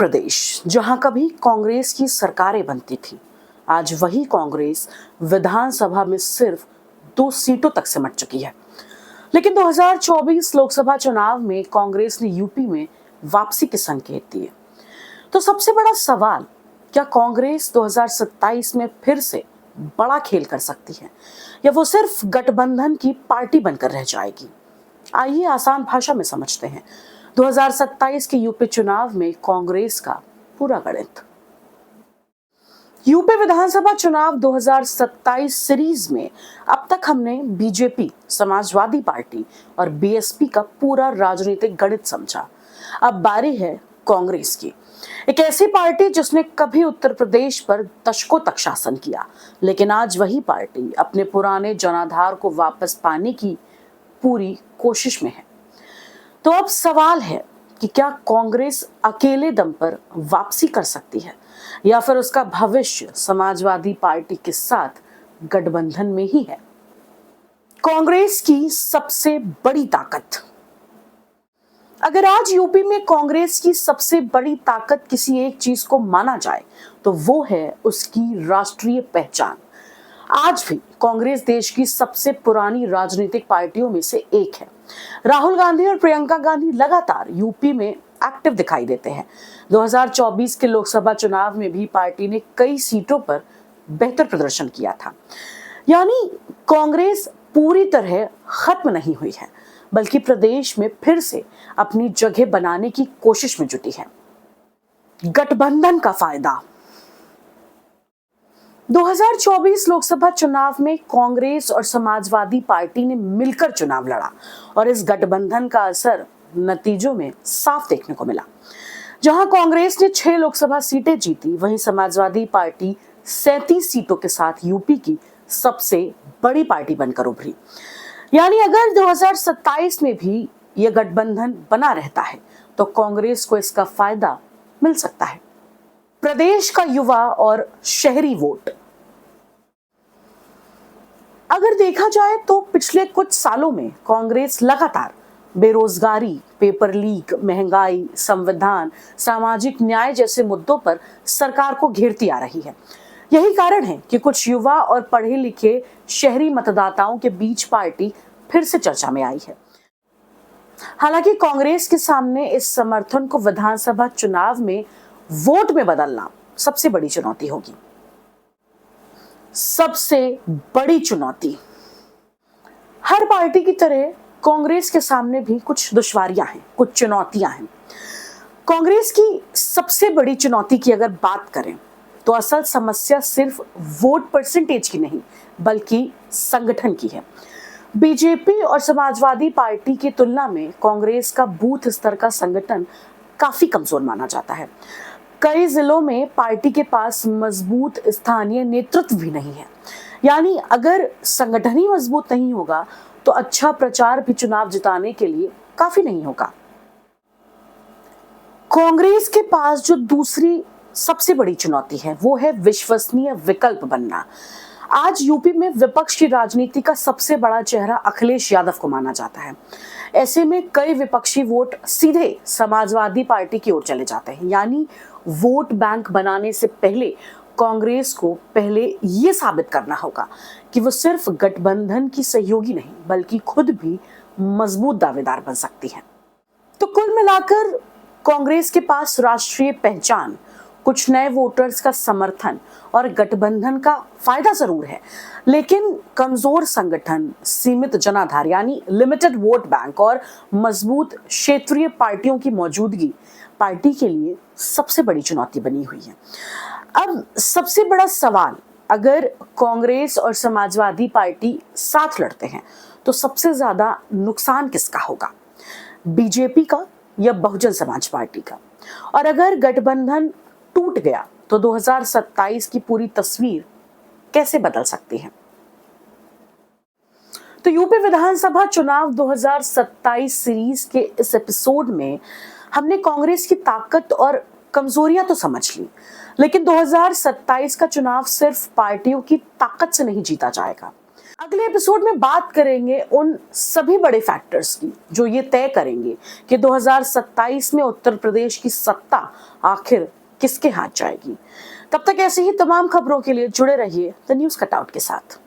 प्रदेश जहां कभी कांग्रेस की सरकारें बनती थी, आज वही कांग्रेस विधानसभा में सिर्फ 2 सीटों तक सिमट चुकी है। लेकिन 2024 लोकसभा चुनाव में कांग्रेस ने यूपी में वापसी के संकेत दिए। तो सबसे बड़ा सवाल, क्या कांग्रेस 2027 में फिर से बड़ा खेल कर सकती है या वो सिर्फ गठबंधन की पार्टी बनकर रह जाएगी? आइए आसान भाषा में समझते हैं 2027 के यूपी चुनाव में कांग्रेस का पूरा गणित। यूपी विधानसभा चुनाव 2027 सीरीज में अब तक हमने बीजेपी, समाजवादी पार्टी और बीएसपी का पूरा राजनीतिक गणित समझा। अब बारी है कांग्रेस की, एक ऐसी पार्टी जिसने कभी उत्तर प्रदेश पर दशकों तक शासन किया, लेकिन आज वही पार्टी अपने पुराने जनाधार को वापस पाने की पूरी कोशिश में है। तो अब सवाल है कि क्या कांग्रेस अकेले दम पर वापसी कर सकती है या फिर उसका भविष्य समाजवादी पार्टी के साथ गठबंधन में ही है? कांग्रेस की सबसे बड़ी ताकत। अगर आज यूपी में कांग्रेस की सबसे बड़ी ताकत किसी एक चीज को माना जाए तो वो है उसकी राष्ट्रीय पहचान। आज भी कांग्रेस देश की सबसे पुरानी राजनीतिक पार्टियों में से एक है। राहुल गांधी और प्रियंका गांधी लगातार यूपी में एक्टिव दिखाई देते हैं। 2024 के लोकसभा चुनाव में भी पार्टी ने कई सीटों पर बेहतर प्रदर्शन किया था। यानी कांग्रेस पूरी तरह खत्म नहीं हुई है, बल्कि प्रदेश में फिर से अपनी जगह बनाने की कोशिश में जुटी है। गठबंधन का फायदा। 2024 लोकसभा चुनाव में कांग्रेस और समाजवादी पार्टी ने मिलकर चुनाव लड़ा और इस गठबंधन का असर नतीजों में साफ देखने को मिला। जहां कांग्रेस ने 6 लोकसभा सीटें जीती, वहीं समाजवादी पार्टी 37 सीटों के साथ यूपी की सबसे बड़ी पार्टी बनकर उभरी। यानी अगर 2027 में भी यह गठबंधन बना रहता है तो कांग्रेस को इसका फायदा मिल सकता है। प्रदेश का युवा और शहरी वोट। अगर देखा जाए तो पिछले कुछ सालों में कांग्रेस लगातार बेरोजगारी, पेपर लीक, महंगाई, संविधान, सामाजिक न्याय जैसे मुद्दों पर सरकार को घेरती आ रही है। यही कारण है कि कुछ युवा और पढ़े लिखे शहरी मतदाताओं के बीच पार्टी फिर से चर्चा में आई है। हालांकि कांग्रेस के सामने इस समर्थन को विधानसभा चुनाव में वोट में बदलना सबसे बड़ी चुनौती होगी। सबसे बड़ी चुनौती। हर पार्टी की तरह कांग्रेस के सामने भी कुछ दुश्वारियां हैं, कुछ चुनौतियां हैं। कांग्रेस की सबसे बड़ी चुनौती की अगर बात करें तो असल समस्या सिर्फ वोट परसेंटेज की नहीं, बल्कि संगठन की है। बीजेपी और समाजवादी पार्टी की तुलना में कांग्रेस का बूथ स्तर का संगठन काफी कमजोर माना जाता है। कई जिलों में पार्टी के पास मजबूत स्थानीय नेतृत्व भी नहीं है। यानी अगर संगठन ही मजबूत नहीं होगा तो अच्छा प्रचार भी चुनाव जिताने के लिए काफी नहीं होगा। कांग्रेस के पास जो दूसरी सबसे बड़ी चुनौती है वो है विश्वसनीय विकल्प बनना। आज यूपी में विपक्ष की राजनीति का सबसे बड़ा चेहरा अखिलेश यादव को माना जाता है। ऐसे में कई विपक्षी वोट सीधे समाजवादी पार्टी की ओर चले जाते हैं। यानी वोट बैंक बनाने से पहले कांग्रेस को पहले ये साबित करना होगा कि वो सिर्फ गठबंधन की सहयोगी नहीं, बल्कि खुद भी मजबूत दावेदार बन सकती है। तो कुल मिलाकर कांग्रेस के पास राष्ट्रीय पहचान, कुछ नए वोटर्स का समर्थन और गठबंधन का फायदा जरूर है, लेकिन कमजोर संगठन, सीमित जनाधार यानी लिमिटेड वोट बैंक और मजबूत क्षेत्रीय पार्टियों की मौजूदगी पार्टी के लिए सबसे बड़ी चुनौती बनी हुई है। अब सबसे बड़ा सवाल, अगर कांग्रेस और समाजवादी पार्टी साथ लड़ते हैं तो सबसे ज्यादा नुकसान किसका होगा, बीजेपी का या बहुजन समाज पार्टी का? और अगर गठबंधन टूट गया तो 2027 की पूरी तस्वीर कैसे बदल सकती है? तो यूपी विधानसभा चुनाव 2027 सीरीज के इस एपिसोड में हमने कांग्रेस की ताकत और कमजोरियां तो समझ ली, लेकिन 2027 का चुनाव सिर्फ पार्टियों की ताकत से नहीं जीता जाएगा। अगले एपिसोड में बात करेंगे उन सभी बड़े फैक्टर्स की जो ये तय करेंगे कि 2027 में उत्तर प्रदेश की सत्ता आखिर किसके हाथ जाएगी। तब तक ऐसी ही तमाम खबरों के लिए जुड़े रहिए द न्यूज़ कटआउट के साथ।